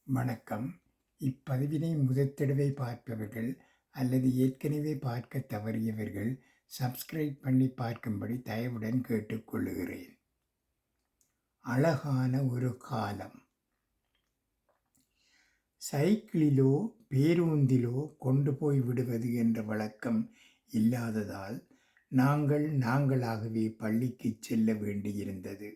வணக்கம். இப்பதிவினை முதற்தடவை பார்ப்பவர்கள் அல்லது ஏற்கனவே பார்க்க தவறியவர்கள் சப்ஸ்கிரைப் பண்ணி பார்க்கும்படி தயவுடன் கேட்டுக்கொள்ளுகிறேன். அழகான ஒரு காலம். சைக்கிளிலோ பேருந்திலோ கொண்டு போய் விடுவது என்ற வழக்கம் இல்லாததால் நாங்களாகவே பள்ளிக்கு செல்ல வேண்டியிருந்தது.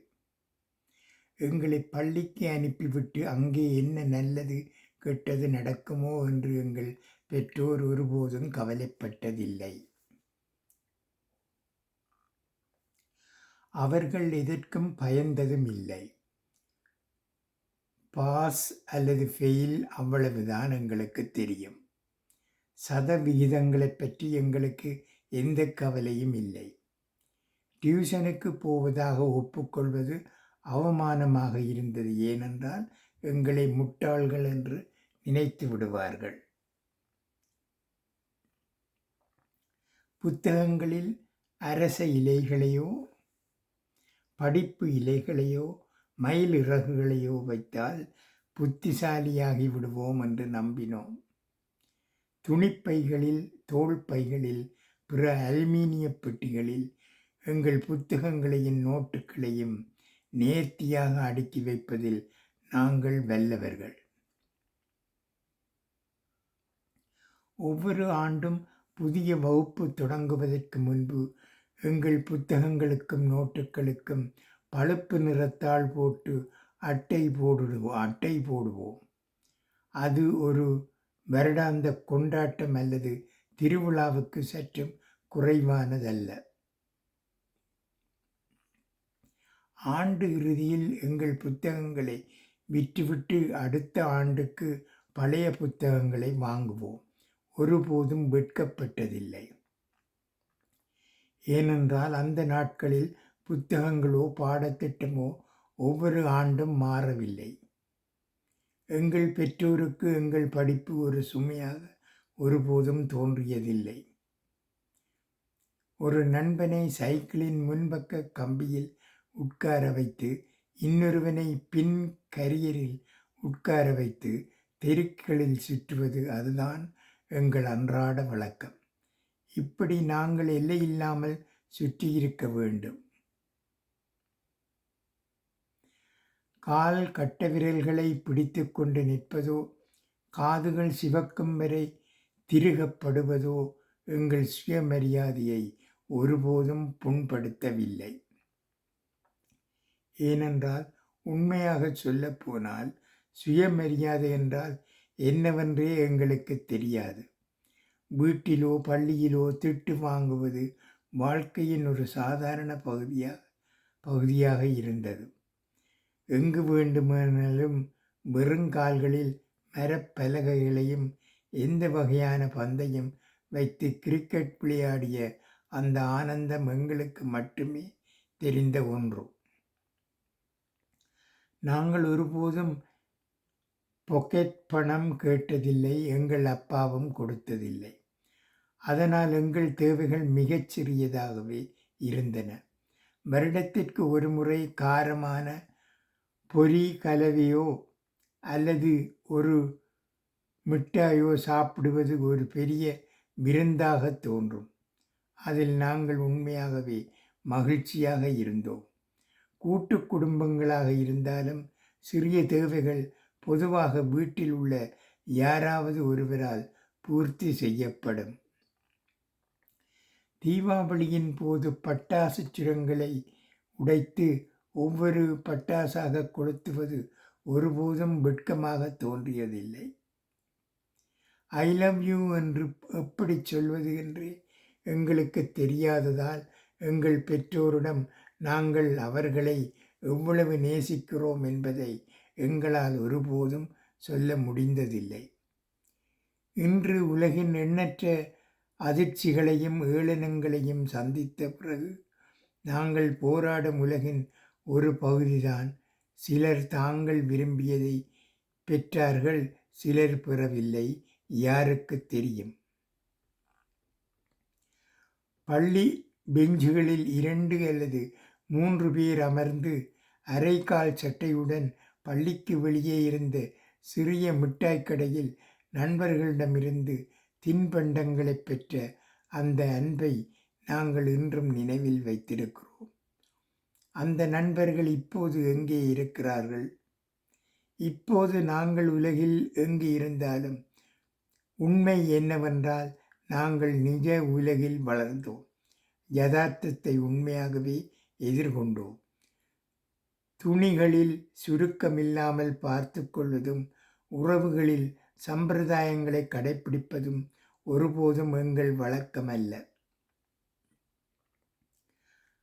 எங்களை பள்ளிக்கு அனுப்பிவிட்டு அங்கே என்ன நல்லது கெட்டது நடக்குமோ என்று எங்கள் பெற்றோர் ஒருபோதும் கவலைப்பட்டதில்லை. அவர்கள் எதற்கும் பயந்ததும் இல்லை. பாஸ் அல்லது ஃபெயில் அவ்வளவுதான் எங்களுக்கு தெரியும். சதவிகிதங்களை பற்றி எங்களுக்கு எந்த கவலையும் இல்லை. டியூஷனுக்கு போவதாக ஒப்புக்கொள்வது அவமானமாக இருந்தது. ஏனென்றால் எங்களை முட்டாள்கள் என்று நினைத்து விடுவார்கள். புத்தகங்களில் அரச இலைகளையோ படிப்பு இலைகளையோ மயில் இறகுகளையோ வைத்தால் புத்திசாலியாகி விடுவோம் என்று நம்பினோம். துணிப்பைகளில், தோல் பைகளில், பிற அலுமினிய பெட்டிகளில் எங்கள் புத்தகங்களையும் நோட்டுகளையும் நேர்த்தியாக அடுக்கி வைப்பதில் நாங்கள் வல்லவர்கள். ஒவ்வொரு ஆண்டும் புதிய வகுப்பு தொடங்குவதற்கு முன்பு எங்கள் புத்தகங்களுக்கும் நோட்டுகளுக்கும் பழுப்பு நிறத்தாள் போட்டு அட்டை போடுவோம். அது ஒரு வருடாந்த கொண்டாட்டம் அல்லது திருவிழாவுக்கு சற்றும் குறைவானதல்ல. ஆண்டு இறுதியில் எங்கள் புத்தகங்களை விற்றுவிட்டு அடுத்த ஆண்டுக்கு பழைய புத்தகங்களை வாங்குவோம். ஒருபோதும் வெட்கப்பட்டதில்லை. ஏனென்றால் அந்த நாட்களில் புத்தகங்களோ பாடத்திட்டமோ ஒவ்வொரு ஆண்டும் மாறவில்லை. எங்கள் பெற்றோருக்கு எங்கள் படிப்பு ஒரு சுமையாக ஒருபோதும் தோன்றியதில்லை. ஒரு நண்பனை சைக்கிளின் முன்பக்க கம்பியில் உட்கார வைத்து இன்னொருவனை பின் கரியரில் உட்கார வைத்து தெருக்களில் சுற்றுவது, அதுதான் எங்கள் அன்றாட வழக்கம். இப்படி நாங்கள் எல்லையில்லாமல் சுற்றியிருக்க வேண்டும். கால் கட்ட விரல்களை பிடித்து கொண்டு நிற்பதோ, காதுகள் சிவக்கும் வரை திருகப்படுவதோ எங்கள் சுயமரியாதையை ஒருபோதும் புண்படுத்தவில்லை. ஏனென்றால் உண்மையாக சொல்லப்போனால் சுயமரியாதை என்றால் என்னவென்றே எங்களுக்கு தெரியாது. வீட்டிலோ பள்ளியிலோ திட்டு வாங்குவது வாழ்க்கையின் ஒரு சாதாரண பகுதியாக இருந்தது. எங்கு வேண்டுமானாலும் வெறுங்கால்களில் மரப்பலகைகளையும் எந்த வகையான பந்தையும் வைத்து கிரிக்கெட் விளையாடிய அந்த ஆனந்தம் எங்களுக்கு மட்டுமே தெரிந்த ஒன்று. நாங்கள் ஒருபோதும் பொக்கெட் பணம் கேட்டதில்லை. எங்கள் அப்பாவும் கொடுத்ததில்லை. அதனால் எங்கள் தேவைகள் மிகச் சிறியதாகவே இருந்தன. வருடத்திற்கு ஒரு முறை காரமான பொரி கலவையோ அல்லது ஒரு மிட்டாயோ சாப்பிடுவது ஒரு பெரிய விருந்தாக தோன்றும். அதில் நாங்கள் உண்மையாகவே மகிழ்ச்சியாக இருந்தோம். கூட்டு குடும்பங்களாக இருந்தாலும் சிறிய தேவைகள் பொதுவாக வீட்டில் உள்ள யாராவது ஒருவரால் பூர்த்தி செய்யப்படும். தீபாவளியின் போது பட்டாசு சுரங்களை உடைத்து ஒவ்வொரு பட்டாசாக கொளுத்துவது ஒருபோதும் வெட்கமாக தோன்றியதில்லை. ஐ லவ் யூ என்று எப்படி சொல்வது என்று எங்களுக்கு தெரியாததால் எங்கள் பெற்றோரிடம் நாங்கள் அவர்களை எவ்வளவு நேசிக்கிறோம் என்பதை எங்களால் ஒருபோதும் சொல்ல முடிந்ததில்லை. இன்று உலகின் எண்ணற்ற அதிர்ச்சிகளையும் ஏளனங்களையும் சந்தித்த பிறகு நாங்கள் போராடும் உலகின் ஒரு பகுதிதான். சிலர் தாங்கள் விரும்பியதை பெற்றார்கள், சிலர் பெறவில்லை. யாருக்கு தெரியும்? பள்ளி பெஞ்சுகளில் 2 அல்லது 3 பேர் அமர்ந்து அரைக்கால் சட்டையுடன் பள்ளிக்கு வெளியே இருந்த சிறிய மிட்டாய் கடையில் நண்பர்களிடமிருந்து தின்பண்டங்களைப் பெற்ற அந்த அன்பை நாங்கள் இன்றும் நினைவில் வைத்திருக்கிறோம். அந்த நண்பர்கள் இப்போது எங்கே இருக்கிறார்கள்? இப்போது நாங்கள் உலகில் எங்கு இருந்தாலும் உண்மை என்னவென்றால் நாங்கள் நிஜ உலகில் வளர்ந்தோம். யதார்த்தத்தை உண்மையாகவே எதிர்கொண்டோம். துணிகளில் சுருக்கமில்லாமல் பார்த்து கொள்வதும் உறவுகளில் சம்பிரதாயங்களை கடைப்பிடிப்பதும் ஒருபோதும் எங்கள் வழக்கமல்ல.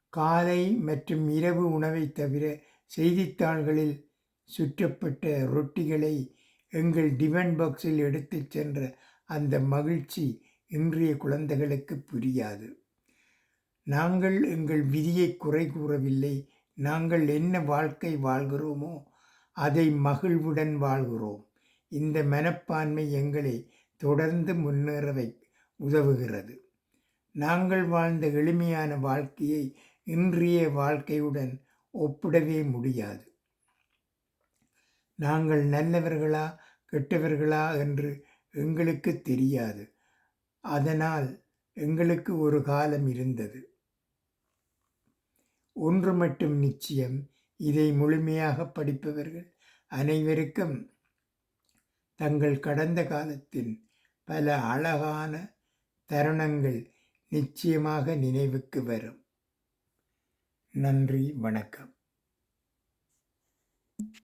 காலை மற்றும் இரவு உணவை தவிர செய்தித்தாள்களில் சுற்றப்பட்ட ரொட்டிகளை எங்கள் டிஃபன் பாக்ஸில் எடுத்துச் சென்ற அந்த மகிழ்ச்சி இன்றைய குழந்தைகளுக்கு புரியாது. நாங்கள் எங்கள் விதியை குறை கூறவில்லை. நாங்கள் என்ன வாழ்க்கை வாழ்கிறோமோ அதை மகிழ்வுடன் வாழ்கிறோம். இந்த மனப்பான்மை எங்களை தொடர்ந்து முன்னேற உதவுகிறது. நாங்கள் வாழ்ந்த எளிமையான வாழ்க்கையை இன்றைய வாழ்க்கையுடன் ஒப்பிடவே முடியாது. நாங்கள் நல்லவர்களா கெட்டவர்களா என்று எங்களுக்கு தெரியாது. அதனால் எங்களுக்கு ஒரு காலம் இருந்தது. ஒன்று மட்டும் நிச்சயம், இதை முழுமையாக படிப்பவர்கள் அனைவருக்கும் தங்கள் கடந்த காலத்தின் பல அழகான தருணங்கள் நிச்சயமாக நினைவுக்கு வரும். நன்றி, வணக்கம்.